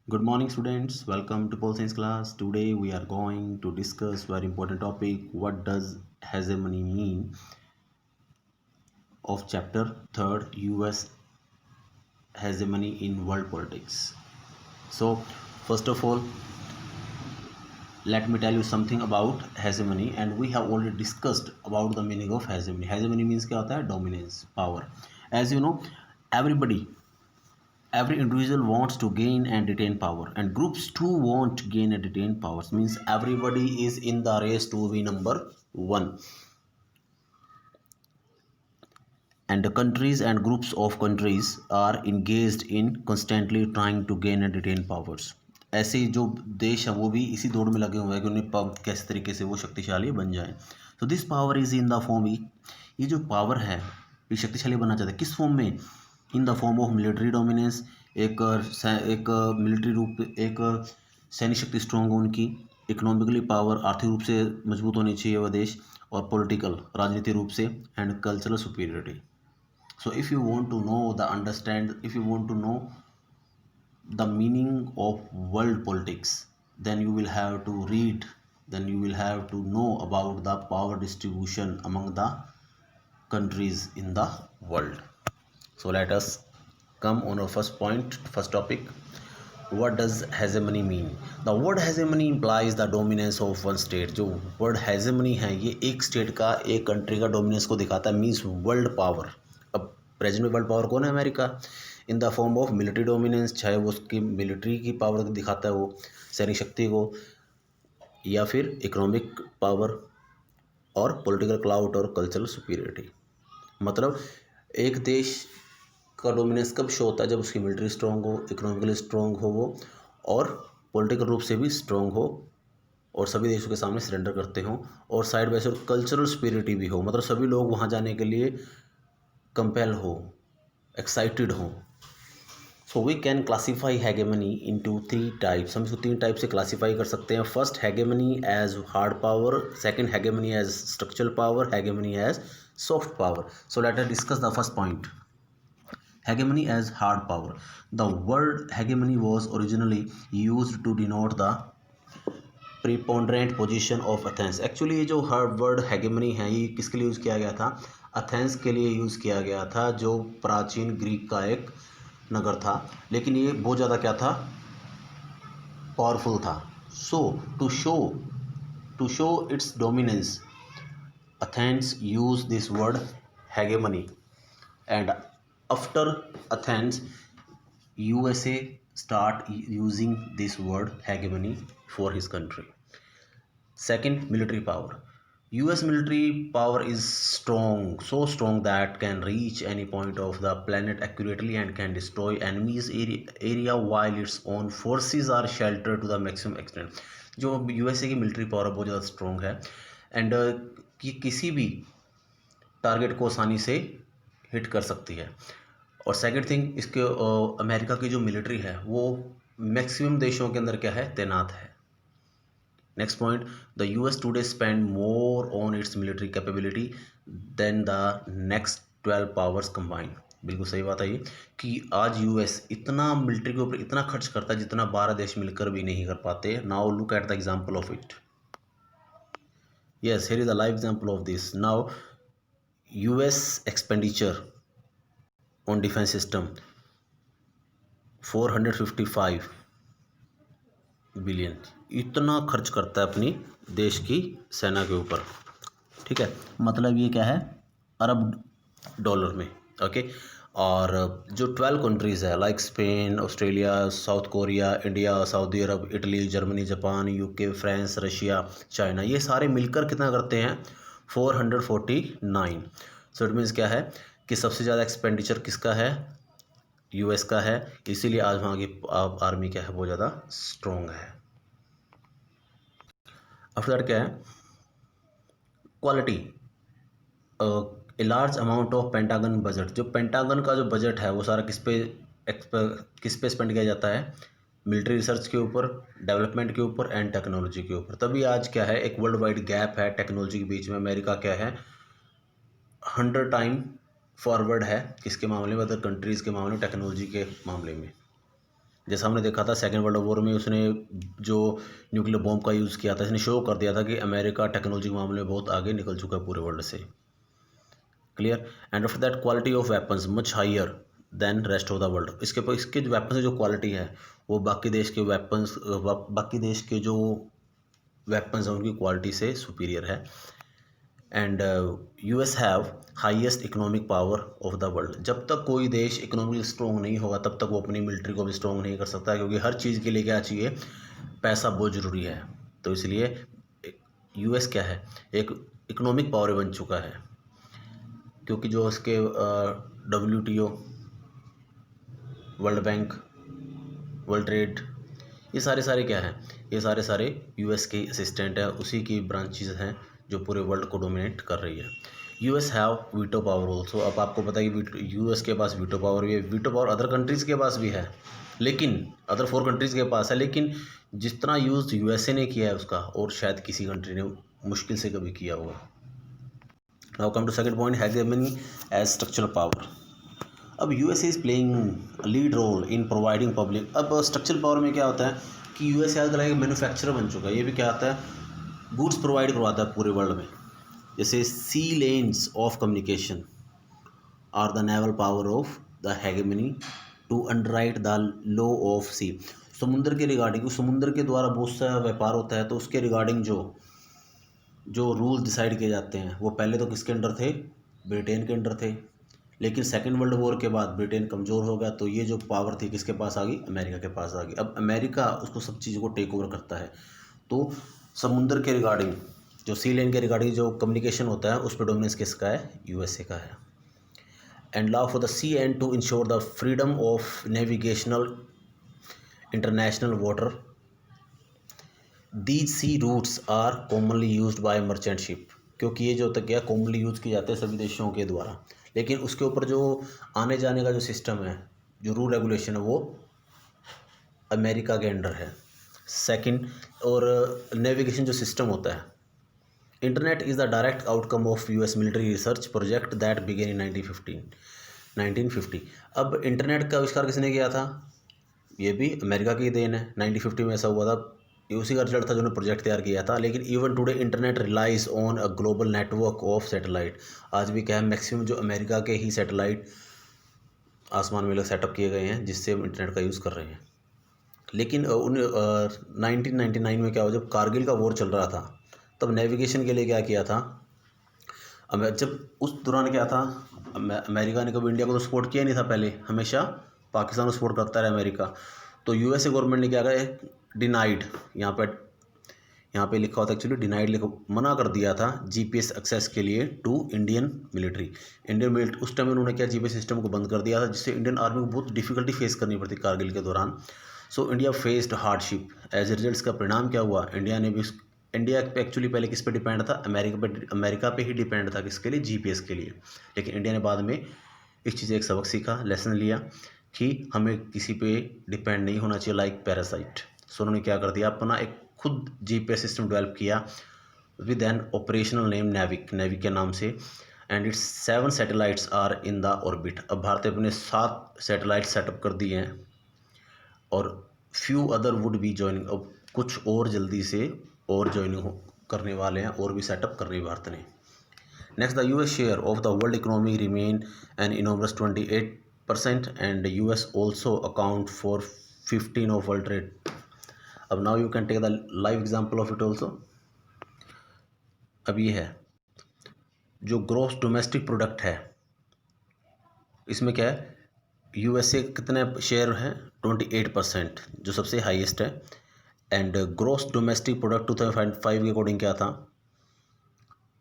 Good morning, students. Welcome to Pole Science class. Today we are going to discuss very important topic. What does hegemony mean? Of chapter third, U.S. hegemony in world politics. So, first of all, let me tell you something about hegemony. And we have already discussed about the meaning of hegemony. Hegemony means क्या होता है? Dominance, power. As you know, everybody every individual wants to gain and retain power, and groups too want to gain and retain powers. Means everybody is in the race to be number one, and the countries and groups of countries are engaged in constantly trying to gain and retain powers. ऐसे जो देश हैं वो भी इसी दौड़ में लगे हुए हैं कि उन्हें कैसे तरीके से वो शक्तिशाली बन जाए. So this power is in the form, ये जो पावर है ये शक्तिशाली बनना चाहता है किस फॉर्म में? In the form of military dominance. एक मिलिट्री रूप, एक सैन्य शक्ति स्ट्रॉन्ग हो उनकी. इकोनॉमिकली पावर, आर्थिक रूप से मजबूत होनी चाहिए वह देश. और पॉलिटिकल, राजनीतिक रूप से. And cultural superiority. So if you want to know if you want to know the meaning of world politics, then you will have to read, then you will have to know about the power distribution among the countries in the world. So let us come on our first point, first topic. What does hegemony mean? The word hegemony implies the dominance of one state. जो word hegemony है ये एक state का, एक country का dominance को दिखाता है. Means world power. अब प्रेजेंट में वर्ल्ड पावर कौन है? America. In the form of military dominance, चाहे वो उसकी मिलिट्री की पावर दिखाता है, वो सैनिक शक्ति को, या फिर इकोनॉमिक पावर, और पॉलिटिकल क्लाउट और कल्चरल सुपीरियरिटी. मतलब एक देश का डोमिनेंस कब शो होता है? जब उसकी मिलिट्री स्ट्रॉन्ग हो, इकोनॉमिकली स्ट्रॉन्ग हो वो, और पॉलिटिकल रूप से भी स्ट्रॉन्ग हो, और सभी देशों के सामने सरेंडर करते हों, और साइड बाय साइड कल्चरल स्पिरिटी भी हो. मतलब सभी लोग वहाँ जाने के लिए कंपेल हो, एक्साइटेड हो. So we can classify hegemony into 3 types. हम इसको 3 टाइप से क्लासीफाई कर सकते हैं. First, hegemony as hard power. Second, hegemony as structural power. Hegemony as soft power. So let us discuss the first point, hegemony as hard power. The word hegemony was originally used to denote the preponderant position of Athens. Actually ये जो word hegemony है ये किसके लिए use किया गया था? Athens के लिए यूज़ किया गया था, जो प्राचीन ग्रीक का एक नगर था. लेकिन ये बहुत ज़्यादा क्या था? पावरफुल था. So to show its dominance, Athens use this word hegemony. And after Athens, USA start using this word hegemony for his country. Second, military power. US military power is strong, so strong that can reach any point of the planet accurately and can destroy enemies area while its own forces are sheltered to the maximum extent. जो USA की military power बहुत ज़्यादा strong है, and कि किसी भी target को आसानी से हिट कर सकती है. और सेकंड थिंग, इसके अमेरिका की जो मिलिट्री है वो मैक्सिमम देशों के अंदर क्या है? तैनात है. Next point, the US today spend more on its military capability than the next 12 powers combined. बिल्कुल सही बात है ये, कि आज यूएस इतना मिलिट्री के ऊपर इतना खर्च करता है जितना 12 देश मिलकर भी नहीं कर पाते. Now look at the example of it. Yes, here is a live example of this. Now US expenditure on defense system 455 billion. इतना खर्च करता है अपनी देश की सेना के ऊपर. ठीक है, मतलब ये क्या है? अरब डॉलर में. ओके. और जो 12 कंट्रीज़ है, like Spain, Australia, South Korea, India, Saudi Arab, Italy, Germany, Japan, UK, France, Russia, China, ये सारे मिलकर कितना करते हैं? 449. सो इट मीन्स क्या है कि सबसे ज़्यादा एक्सपेंडिचर किसका है? यूएस का है. इसीलिए आज वहाँ की आर्मी क्या है? बहुत ज़्यादा स्ट्रॉन्ग है. आफ्टर दैट क्या है? Quality. A large amount of pentagon budget. जो पेंटागन का जो बजट है वो सारा किस पे स्पेंड किया जाता है? मिलिट्री रिसर्च के ऊपर, डेवलपमेंट के ऊपर, एंड टेक्नोलॉजी के ऊपर. तभी आज क्या है? एक वर्ल्ड वाइड गैप है टेक्नोलॉजी के बीच में. अमेरिका क्या है? 100 टाइम फॉरवर्ड है किसके मामले में? अदर कंट्रीज़ के मामले में, टेक्नोलॉजी के मामले में. जैसा हमने देखा था सेकेंड वर्ल्ड वॉर में उसने जो न्यूक्लियर बॉम्ब का यूज़ किया था, इसने शो कर दिया था कि अमेरिका टेक्नोलॉजी के मामले में बहुत आगे निकल चुका है पूरे वर्ल्ड से। Clear. And after that quality of weapons much higher than rest of the world. इसके जो वेपन्स की जो क्वालिटी है वो बाकी देश के जो वेपन्स हैं उनकी क्वालिटी से सुपीरियर है। And US have highest economic power of the world. जब तक कोई देश इकोनॉमिकली स्ट्रॉन्ग नहीं होगा तब तक वो अपनी मिलिट्री को भी स्ट्रॉन्ग नहीं कर सकता, क्योंकि हर चीज़ के लिए क्या चाहिए, पैसा बहुत ज़रूरी है। तो इसलिए यूएस क्या है, एक इकोनॉमिक पावर बन चुका है, क्योंकि जो उसके WTO, world bank, world trade, ये सारे क्या हैं, ये सारे यूएस के असिस्टेंट है, उसी की ब्रांचेस हैं जो पूरे वर्ल्ड को डोमिनेट कर रही है। US have veto power also. अब आपको पता है कि यूएस के पास वीटो पावर भी है, वीटो पावर अदर कंट्रीज़ के पास भी है, लेकिन अदर 4 कंट्रीज़ के पास है, लेकिन जितना यूज़ यूएसए ने किया है उसका और शायद किसी कंट्री ने मुश्किल से कभी किया होगा। Now come to second point, hegemony as structural power. अब USA is playing lead role in providing public. अब स्ट्रक्चरल पावर में क्या होता है कि यूएसए आजकल एक मैन्युफैक्चरर बन चुका है। ये भी क्या आता है, गुड्स प्रोवाइड करवाता है पूरे वर्ल्ड में। जैसे sea lanes of communication are the naval power of the hegemony to underwrite the law of sea. समुद्र के रिगार्डिंग, समुद्र के द्वारा बहुत सा व्यापार होता है, तो उसके रिगार्डिंग जो रूल डिसाइड किए जाते हैं वो पहले तो किसके अंडर थे, ब्रिटेन के अंडर थे, लेकिन सेकेंड वर्ल्ड वॉर के बाद ब्रिटेन कमज़ोर हो गया, तो ये जो पावर थी किसके पास आ गई, अमेरिका के पास आ गई। अब अमेरिका उसको सब चीज़ों को टेक ओवर करता है। तो समुद्र के रिगार्डिंग, जो सी लेन के रिगार्डिंग जो कम्युनिकेशन होता है उस पर डोमिनेंस किसका है, यूएसए का है। And law for the sea and to ensure the freedom of navigational international water. These sea routes are commonly used by merchant ship. क्योंकि ये जो तक क्या कॉमनली यूज़ किए जाते हैं सभी देशों के द्वारा, लेकिन उसके ऊपर जो आने जाने का जो सिस्टम है, जो रूल रेगुलेशन है, वो अमेरिका के अंडर है। सेकंड, और नेविगेशन जो सिस्टम होता है, internet is the direct outcome of US military research project that began in 1950। अब इंटरनेट का आविष्कार किसने किया था, ये भी अमेरिका की देन है। 1950 में ऐसा हुआ था, ये उसी का रिजल्ट था जो उन्होंने प्रोजेक्ट तैयार किया था। लेकिन even today internet relies on a global network of satellite. आज भी क्या है, मैक्सिमम जो अमेरिका के ही सैटेलाइट आसमान में सेटअप किए गए हैं जिससे हम इंटरनेट का यूज़ कर रहे हैं। लेकिन 1999 में क्या हुआ, जब कारगिल का वॉर चल रहा था तब नेविगेशन के लिए क्या किया था, जब उस दौरान क्या था, अमेरिका ने कभी इंडिया को तो सपोर्ट किया नहीं था, पहले हमेशा पाकिस्तान को सपोर्ट करता रहा अमेरिका। तो यूएसए गवर्नमेंट ने क्या कहा, डिनाइड, यहाँ पे लिखा होता है एक्चुअली डिनाइड, मना कर दिया था जीपीएस एक्सेस के लिए टू इंडियन मिलिट्री। उस टाइम उन्होंने क्या जीपीएस सिस्टम को बंद कर दिया था, जिससे इंडियन आर्मी को बहुत डिफिकल्टी फेस करनी पड़ती कारगिल के दौरान। So India faced hardship. As a result का परिणाम क्या हुआ, इंडिया पे एक्चुअली पहले किस पे डिपेंड था, अमेरिका पे ही डिपेंड था, किसके लिए, जीपीएस के लिए। लेकिन इंडिया ने बाद में इस चीज़ एक सबक सीखा, लेसन लिया कि हमें किसी पे डिपेंड नहीं होना चाहिए लाइक पैरासाइट। सो उन्होंने क्या कर दिया, अपना एक खुद जीपीएस सिस्टम डेवलप किया with an operational name NavIC के नाम से। And its 7 satellites are in the orbit. अब भारत अपने 7 सैटेलाइट सेटअप कर दिए हैं और few other would be joining. अब कुछ और जल्दी से और ज्वाइनिंग करने वाले हैं, और भी सेटअप कर रही है भारत ने। Next, the US share of the world economy remain an enormous 28%, and US also account for 15 of world trade. अब now you can take the live example of it also. अब ये है जो ग्रॉस डोमेस्टिक प्रोडक्ट है, इसमें क्या है, USA कितने शेयर है, 28%, जो सबसे हाईएस्ट है। एंड ग्रॉस डोमेस्टिक प्रोडक्ट 2005 के अकॉर्डिंग क्या था,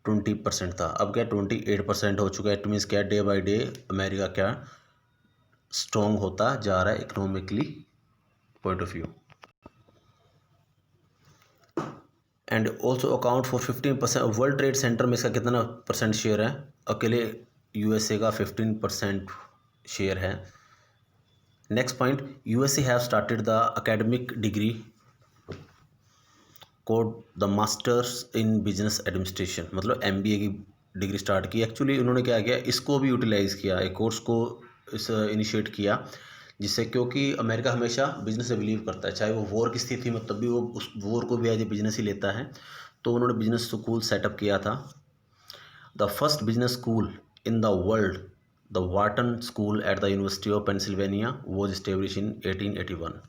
20% था। अब क्या 28% हो चुका है। इट मीन्स क्या, डे बाय डे अमेरिका क्या स्ट्रॉन्ग होता जा रहा है economically point of view. And also account for 15%। World trade centre में इसका कितना परसेंट शेयर है, अकेले यूएसए का 15% शेयर है। Next point, USA have started the academic degree code the masters in business administration, मतलब एमबीए की डिग्री स्टार्ट की। एक्चुअली उन्होंने क्या किया, इसको भी यूटिलाइज़ किया, एक कोर्स को इस इनिशिएट किया जिससे क्योंकि अमेरिका हमेशा बिजनेस से बिलीव करता है, चाहे वो वॉर की स्थिति में तब भी वो उस वॉर को भी एज ए बिजनेस ही लेता है। तो उन्होंने बिजनेस स्कूल सेटअप किया था। The first business school in the world, the Wharton school at the university of Pennsylvania was established in 1881।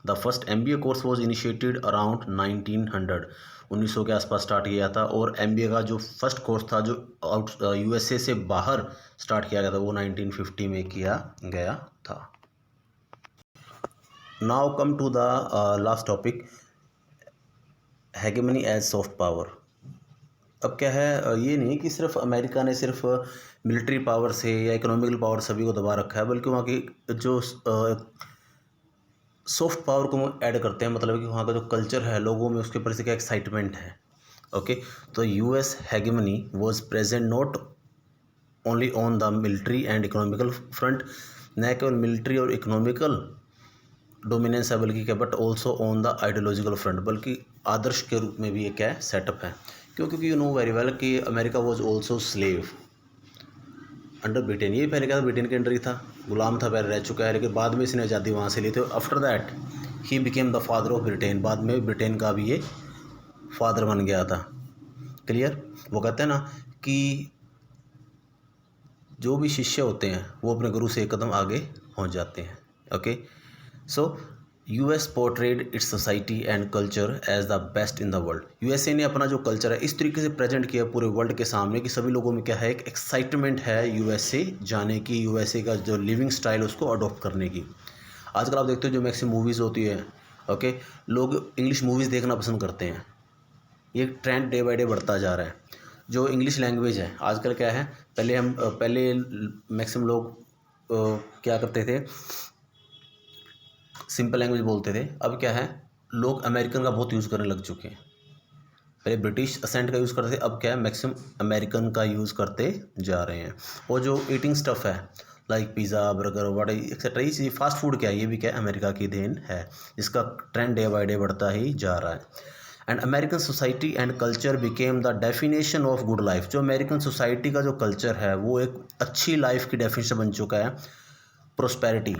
The first MBA course was initiated around 1900, 1900 के आसपास start किया था। और MBA का जो फर्स्ट कोर्स था जो आउट USA से बाहर स्टार्ट किया गया था वो 1950 में किया गया था। Now come to the last topic, hegemony as soft power. अब क्या है, ये नहीं कि सिर्फ अमेरिका ने सिर्फ मिलिट्री पावर से या इकोनॉमिकल पावर सभी को दबा रखा है, बल्कि वहाँ की जो सॉफ्ट पावर को ऐड करते हैं, मतलब कि वहाँ का जो कल्चर है लोगों में उसके ऊपर से क्या एक्साइटमेंट है। ओके, तो US hegemony was present not only on the military and economical front, न केवल मिलिट्री और इकोनॉमिकल डोमिनेंस है बल्कि क्या, but also on the ideological front, बल्कि आदर्श के रूप में भी ये क्या है सेटअप है। क्योंकि यू नो वेरी वेल कि America was also slave under Britain. ये पहले क्या था, ब्रिटेन के अंडर ही था, गुलाम था, पहले रह चुका है, लेकिन बाद में इसने आज़ादी वहाँ से ली थी। After that he became the father of Britain, बाद में ब्रिटेन का भी ये फादर बन गया था। क्लियर। वो कहते हैं ना कि जो भी शिष्य होते हैं वो अपने गुरु से एक कदम आगे पहुँच जाते हैं। Okay, so US portrayed its society and culture as the best in the world. USA ने अपना जो कल्चर है इस तरीके से प्रेजेंट किया पूरे वर्ल्ड के सामने कि सभी लोगों में क्या है, एक एक्साइटमेंट है USA जाने की, USA का जो लिविंग स्टाइल उसको अडॉप्ट करने की। आजकल आप देखते हो जो मैक्सिमम मूवीज़ होती है, ओके, लोग इंग्लिश मूवीज़ देखना पसंद करते हैं। ये ट्रेंड डे बाई डे बढ़ता जा रहा है। जो इंग्लिश लैंग्वेज है आजकल क्या है, पहले मैक्सिमम लोग क्या करते थे, सिंपल लैंग्वेज बोलते थे। अब क्या है, लोग अमेरिकन का बहुत यूज़ करने लग चुके हैं। पहले ब्रिटिश असेंट का यूज़ करते थे, अब क्या है मैक्सिमम अमेरिकन का यूज़ करते जा रहे हैं। और जो ईटिंग स्टफ़ है like pizza, burger, vada etcetera, ये चीज़ फास्ट फूड क्या है, ये भी क्या है अमेरिका की देन है, जिसका ट्रेंड डे बाई डे बढ़ता ही जा रहा है। And American society and culture became the definition of good life. जो अमेरिकन सोसाइटी का जो कल्चर है वो एक अच्छी लाइफ की डेफिनेशन बन चुका है। प्रोस्पेरिटी,